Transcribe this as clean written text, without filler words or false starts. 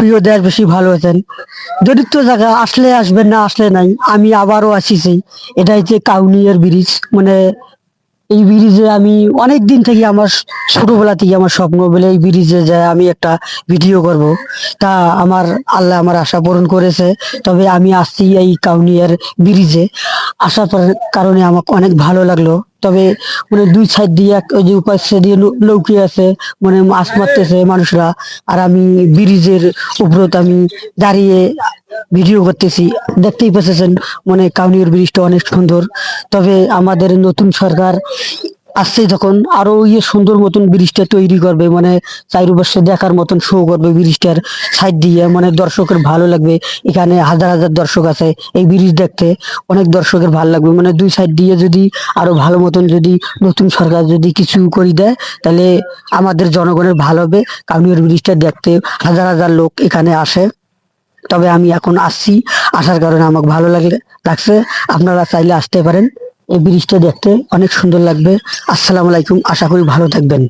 প্রিয় দেশবাসী ভালো আছেন। দরিদ্র জায়গা আসলে আসবেন, না আসলে নাই। আমি আবারও আসিছি। এটা হচ্ছে কাউনিয়ার ব্রিজ। মানে এই ব্রিজে আমি অনেক দিন থেকে আমার ছোটবেলা থেকে আমার স্বপ্ন বলে এই ব্রিজে যায় আমি একটা ভিডিও করব। তা আমার আল্লাহ আমার আশা পূরণ করেছে। তবে আমি আসছি এই কাউনিয়ার ব্রিজে। আসার কারণে আমাকে অনেক ভালো লাগলো। তবে মানে দুই সাইড দিয়ে ওই যে উপায় দিয়ে নৌকি আছে, মানে মাছ মারতেছে মানুষরা। আর আমি ব্রিজের উপরত আমি দাঁড়িয়ে ভিডিও করতেছি। দেখতেই পাচ্ছেন মানে কাউনিয়ার ব্রিজটা অনেক সুন্দর। তবে আমাদের নতুন সরকার আসছে যখন আরো সুন্দর মতন ব্রিজটা তৈরি করবে, মানে চারিপাশে দেখার মতন শো করবে ব্রিজটার সাইড দিয়ে, মানে দর্শকের ভালো লাগবে। এখানে হাজার হাজার দর্শক আছে এই ব্রিজ দেখতে। অনেক দর্শকের ভালো লাগবে, মানে দুই সাইড দিয়ে যদি আরো ভালো মতন যদি নতুন সরকার যদি কিছু করে দেয়, তাহলে আমাদের জনগণের ভালো হবে। কাউনিয়ার ব্রিজটা দেখতে হাজার হাজার লোক এখানে আসে। তবে আমি এখন আসছি, আসার কারণে আমাকে ভালো লাগছে। আপনারা চাইলে আসতে পারেন, এই ব্রিজটা দেখতে অনেক সুন্দর লাগবে। আসসালামু আলাইকুম, আশা করি ভালো থাকবেন।